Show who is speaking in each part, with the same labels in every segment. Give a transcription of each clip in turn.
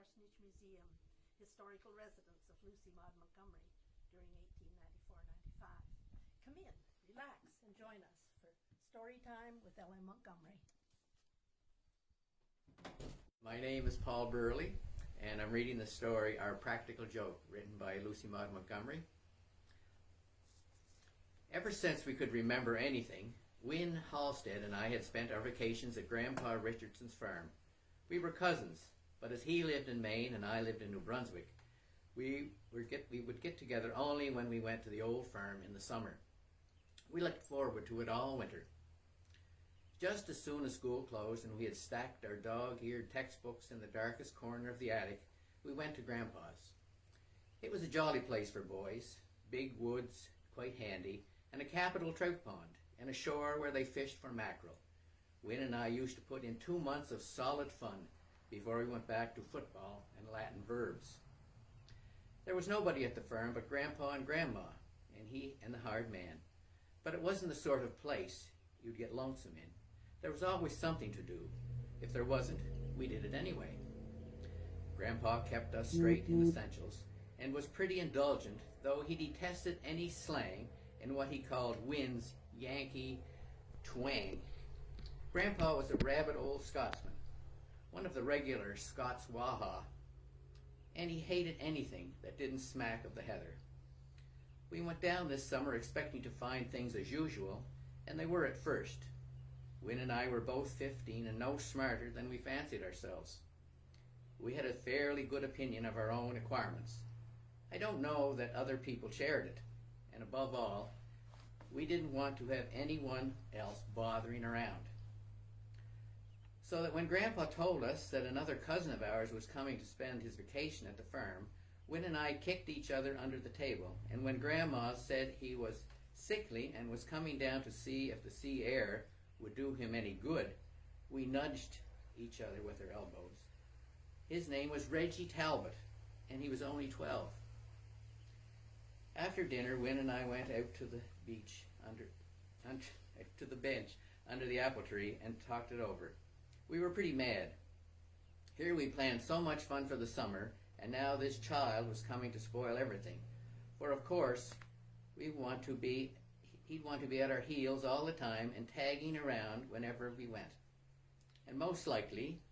Speaker 1: Parsonage Museum, historical residence of Lucy Maud Montgomery during 1894-95. Come in, relax, and join us for Storytime with Ellen Montgomery.
Speaker 2: My name is Paul Burleigh, and I'm reading the story Our Practical Joke, written by Lucy Maud Montgomery. Ever since we could remember anything, Win Halstead and I had spent our vacations at Grandpa Richardson's farm. We were cousins, but as he lived in Maine and I lived in New Brunswick, we would get together only when we went to the old farm in the summer. We looked forward to it all winter. Just as soon as school closed and we had stacked our dog-eared textbooks in the darkest corner of the attic, we went to Grandpa's. It was a jolly place for boys, big woods, quite handy, and a capital trout pond, and a shore where they fished for mackerel. Win and I used to put in 2 months of solid fun before we went back to football and Latin verbs. There was nobody at the farm but Grandpa and Grandma, and he and the hired man. But it wasn't the sort of place you'd get lonesome in. There was always something to do. If there wasn't, we did it anyway. Grandpa kept us straight in essentials and was pretty indulgent, though he detested any slang in what he called Win's Yankee twang. Grandpa was a rabid old Scotsman, one of the regular Scots Waha, and he hated anything that didn't smack of the heather. We went down this summer expecting to find things as usual, and they were at first. Win and I were both 15 and no smarter than we fancied ourselves. We had a fairly good opinion of our own acquirements. I don't know that other people shared it, and above all, we didn't want to have anyone else bothering around. So that when Grandpa told us that another cousin of ours was coming to spend his vacation at the farm, Win and I kicked each other under the table, and when Grandma said he was sickly and was coming down to see if the sea air would do him any good, we nudged each other with our elbows. His name was Reggie Talbot, and he was only 12. After dinner, Win and I went out to the beach, to the bench under the apple tree, and talked it over. We were pretty mad. Here we planned so much fun for the summer, and now this child was coming to spoil everything. For of course, he'd want to be at our heels all the time and tagging around whenever we went. And most likely,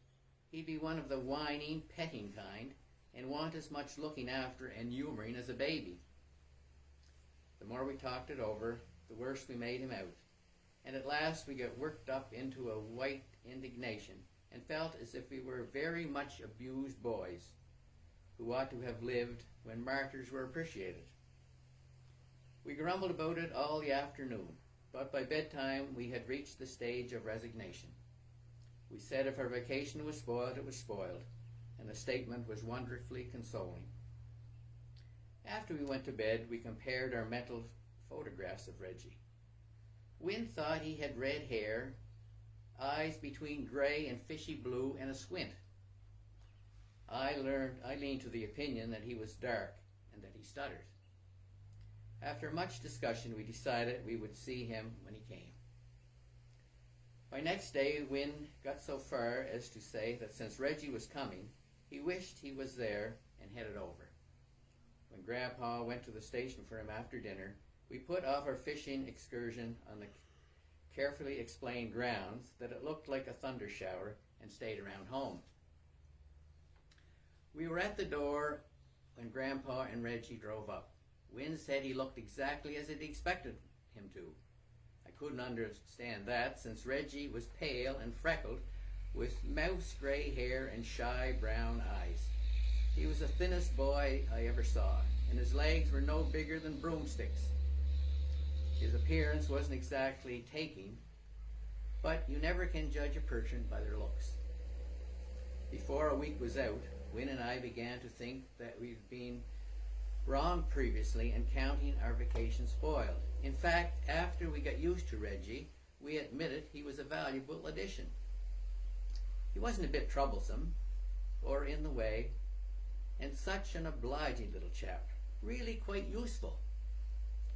Speaker 2: he'd be one of the whining, petting kind, and want as much looking after and humoring as a baby. The more we talked it over, the worse we made him out. And at last we got worked up into a white indignation and felt as if we were very much abused boys who ought to have lived when martyrs were appreciated. We grumbled about it all the afternoon, but by bedtime we had reached the stage of resignation. We said if our vacation was spoiled, it was spoiled, and the statement was wonderfully consoling. After we went to bed, we compared our mental photographs of Reggie. Win thought he had red hair, eyes between gray and fishy blue, and a squint. I leaned to the opinion that he was dark and that he stuttered. After much discussion, we decided we would see him when he came. By next day, Win got so far as to say that since Reggie was coming, he wished he was there and headed over. When Grandpa went to the station for him after dinner, we put off our fishing excursion on the carefully explained grounds that it looked like a thunder shower and stayed around home. We were at the door when Grandpa and Reggie drove up. Win said he looked exactly as he'd expected him to. I couldn't understand that, since Reggie was pale and freckled, with mouse-gray hair and shy brown eyes. He was the thinnest boy I ever saw, and his legs were no bigger than broomsticks. His appearance wasn't exactly taking, but you never can judge a person by their looks. Before a week was out, Win and I began to think that we'd been wrong previously in counting our vacation spoiled. In fact, after we got used to Reggie, we admitted he was a valuable addition. He wasn't a bit troublesome or in the way, and such an obliging little chap, really quite useful.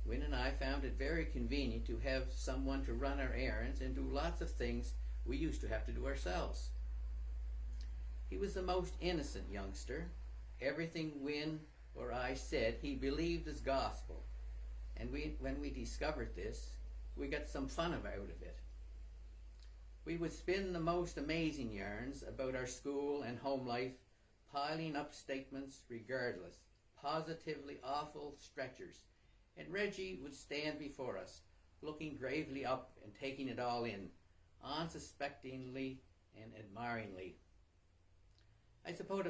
Speaker 2: Win and I found it very convenient to have someone to run our errands and do lots of things we used to have to do ourselves. He was the most innocent youngster. Everything Win or I said he believed as gospel. And when we discovered this, we got some fun out of it. We would spin the most amazing yarns about our school and home life, piling up statements regardless, positively awful stretchers. And Reggie would stand before us, looking gravely up and taking it all in, unsuspectingly and admiringly. I suppose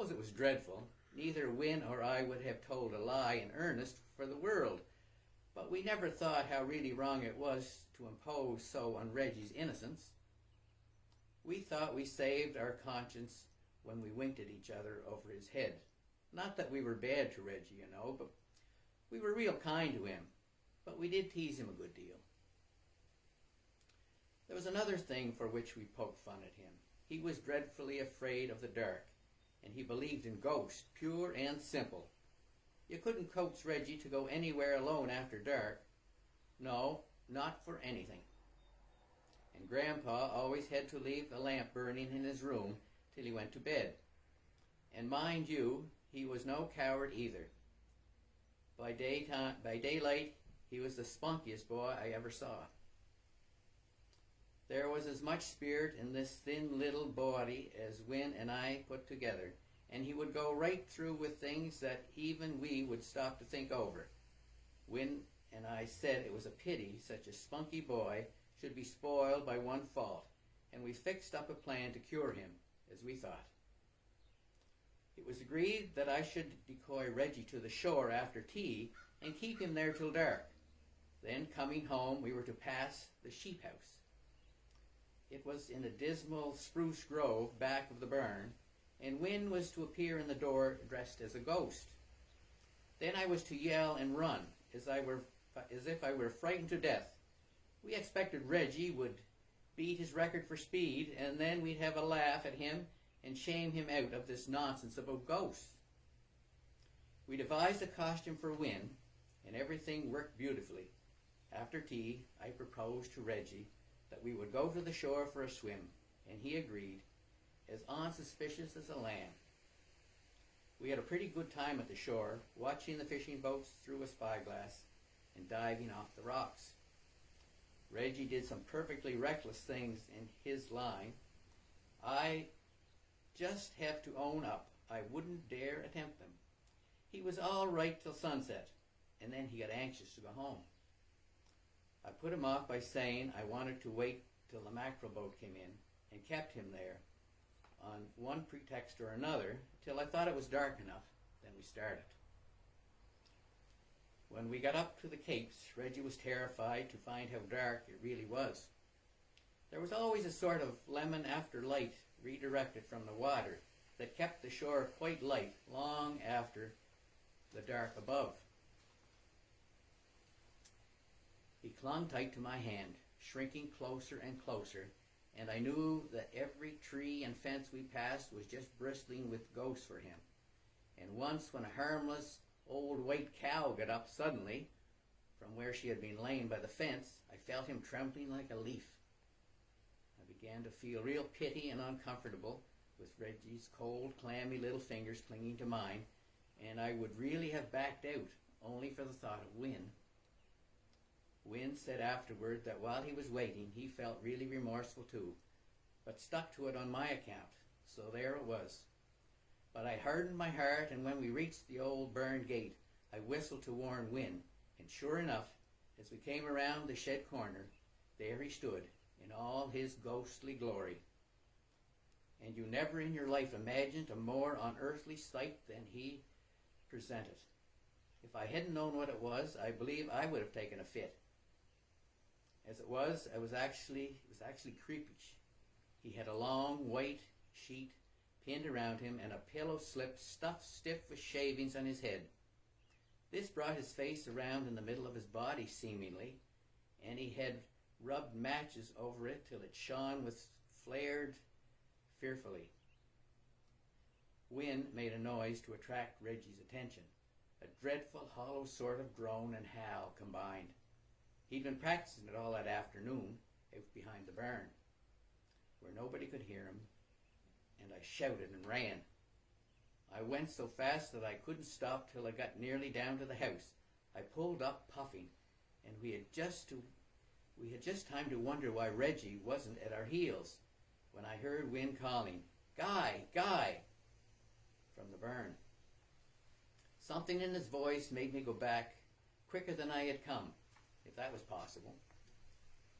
Speaker 2: it was dreadful. Neither Win or I would have told a lie in earnest for the world, but we never thought how really wrong it was to impose so on Reggie's innocence. We thought we saved our conscience when we winked at each other over his head. Not that we were bad to Reggie, but we were real kind to him, but we did tease him a good deal. There was another thing for which we poked fun at him. He was dreadfully afraid of the dark, and he believed in ghosts, pure and simple. You couldn't coax Reggie to go anywhere alone after dark. No, not for anything. And Grandpa always had to leave the lamp burning in his room till he went to bed. And mind you, he was no coward either. By daylight, he was the spunkiest boy I ever saw. There was as much spirit in this thin little body as Win and I put together, and he would go right through with things that even we would stop to think over. Win and I said it was a pity such a spunky boy should be spoiled by one fault, and we fixed up a plan to cure him, as we thought. It was agreed that I should decoy Reggie to the shore after tea and keep him there till dark. Then, coming home, we were to pass the sheep house. It was in a dismal spruce grove back of the barn, and Win was to appear in the door dressed as a ghost. Then I was to yell and run, as if I were frightened to death. We expected Reggie would beat his record for speed, and then we'd have a laugh at him and shame him out of this nonsense about ghosts. We devised a costume for Win, and everything worked beautifully. After tea, I proposed to Reggie that we would go to the shore for a swim, and he agreed, as unsuspicious as a lamb. We had a pretty good time at the shore, watching the fishing boats through a spyglass and diving off the rocks. Reggie did some perfectly reckless things in his line. I just have to own up, I wouldn't dare attempt them. He was all right till sunset, and then he got anxious to go home. I put him off by saying I wanted to wait till the mackerel boat came in, and kept him there on one pretext or another till I thought it was dark enough. Then we started. When we got up to the capes, Reggie was terrified to find how dark it really was. There was always a sort of lemon after light redirected from the water that kept the shore quite light long after the dark above. He clung tight to my hand, shrinking closer and closer, and I knew that every tree and fence we passed was just bristling with ghosts for him. And once, when a harmless old white cow got up suddenly from where she had been laying by the fence, I felt him trembling like a leaf. I began to feel real pity and uncomfortable with Reggie's cold, clammy little fingers clinging to mine, and I would really have backed out only for the thought of Win. Win said afterward that while he was waiting, he felt really remorseful too, but stuck to it on my account, so there it was. But I hardened my heart, and when we reached the old burned gate, I whistled to warn Win, and sure enough, as we came around the shed corner, there he stood in all his ghostly glory. And you never in your life imagined a more unearthly sight than he presented. If I hadn't known what it was, I believe I would have taken a fit. As it was, it was actually creepish. He had a long white sheet pinned around him and a pillow slip stuffed stiff with shavings on his head. This brought his face around in the middle of his body, seemingly, and he had rubbed matches over it till it shone with flared fearfully. Win made a noise to attract Reggie's attention, a dreadful hollow sort of groan and howl combined. He'd been practicing it all that afternoon out behind the barn, where nobody could hear him, and I shouted and ran. I went so fast that I couldn't stop till I got nearly down to the house. I pulled up puffing, and we had just time to wonder why Reggie wasn't at our heels when I heard Win calling, "Guy, Guy," from the barn. Something in his voice made me go back quicker than I had come, if that was possible.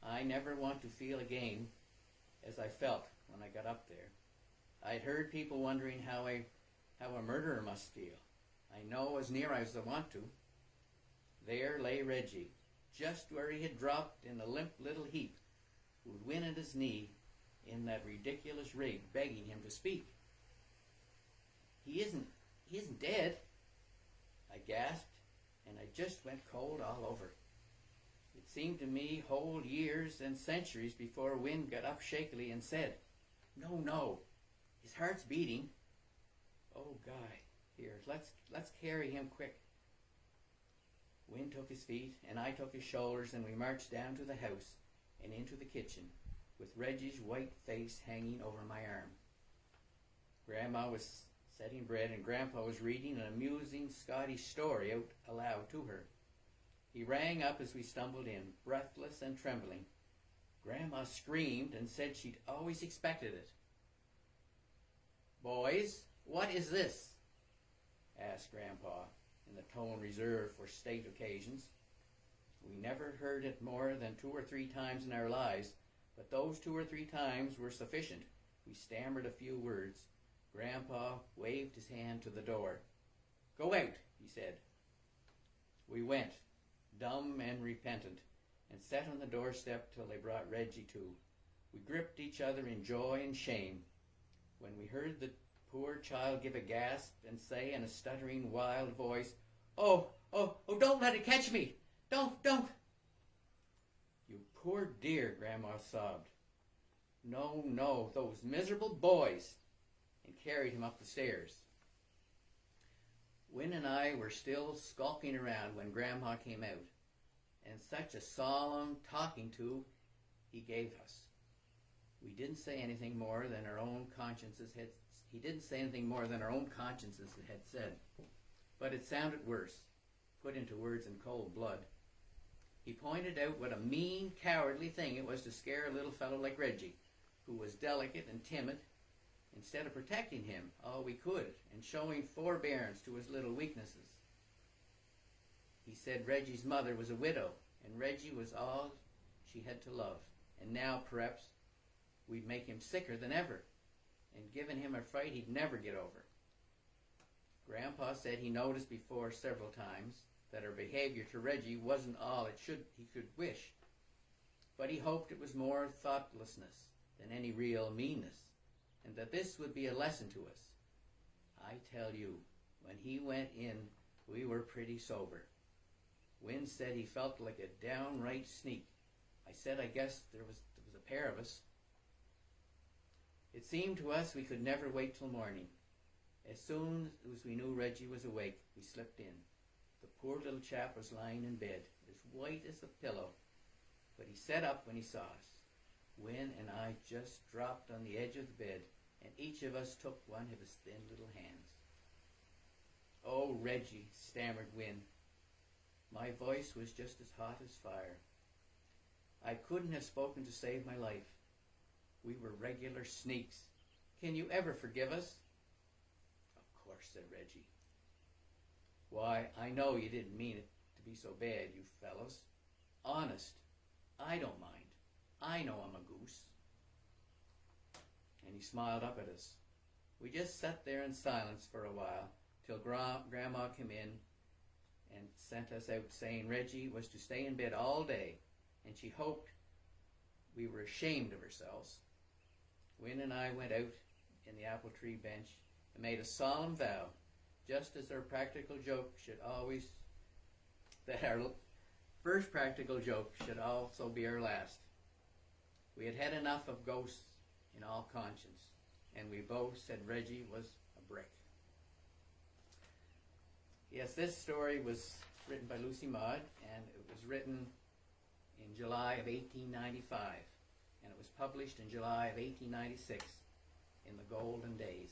Speaker 2: I never want to feel again as I felt when I got up there. I'd heard people wondering how a murderer must feel. I know as near as I want to. There lay Reggie, just where he had dropped in a limp little heap, with Win at his knee in that ridiculous rig, begging him to speak. He isn't dead," I gasped, and I just went cold all over. It seemed to me whole years and centuries before Win got up shakily and said, No, his heart's beating. Oh, Guy, here, let's carry him quick." Win took his feet, and I took his shoulders, and we marched down to the house and into the kitchen, with Reggie's white face hanging over my arm. Grandma was setting bread, and Grandpa was reading an amusing Scottish story out aloud to her. He rang up as we stumbled in, breathless and trembling. Grandma screamed and said she'd always expected it. "Boys, what is this?" asked Grandpa, in the tone reserved for state occasions. We never heard it more than 2 or 3 times in our lives, but those 2 or 3 times were sufficient. We stammered a few words. Grandpa waved his hand to the door. "Go out," he said. We went, dumb and repentant, and sat on the doorstep till they brought Reggie to. We gripped each other in joy and shame. When we heard the poor child give a gasp and say in a stuttering, wild voice, Oh, don't let it catch me! Don't! "You poor dear," Grandma sobbed. No, those miserable boys," and carried him up the stairs. Win and I were still skulking around when Grandma came out, and such a solemn talking to he gave us. He didn't say anything more than our own consciences had said, but it sounded worse, put into words in cold blood. He pointed out what a mean, cowardly thing it was to scare a little fellow like Reggie, who was delicate and timid, instead of protecting him all we could and showing forbearance to his little weaknesses. He said Reggie's mother was a widow, and Reggie was all she had to love, and now perhaps we'd make him sicker than ever, and given him a fright he'd never get over. Grandpa said he noticed before several times that her behavior to Reggie wasn't all he could wish, but he hoped it was more thoughtlessness than any real meanness, and that this would be a lesson to us. I tell you, when he went in, we were pretty sober. Win said he felt like a downright sneak. I said I guess there was a pair of us. It seemed to us we could never wait till morning. As soon as we knew Reggie was awake, we slipped in. The poor little chap was lying in bed, as white as a pillow, but he sat up when he saw us. Win and I just dropped on the edge of the bed, and each of us took one of his thin little hands. "Oh, Reggie," stammered Win. My voice was just as hot as fire. I couldn't have spoken to save my life. We were regular sneaks. Can you ever forgive us? "Of course," said Reggie. "Why, I know you didn't mean it to be so bad, you fellows. Honest, I don't mind. I know I'm a goose." And he smiled up at us. We just sat there in silence for a while, till Grandma came in and sent us out saying Reggie was to stay in bed all day, and she hoped we were ashamed of ourselves. Win and I went out in the apple tree bench and made a solemn vow, just as our practical joke should always, that our first practical joke should also be our last. We had had enough of ghosts in all conscience, and we both said Reggie was a brick. Yes, this story was written by Lucy Maud, and it was written in July of 1895, and it was published in July of 1896. in the golden days.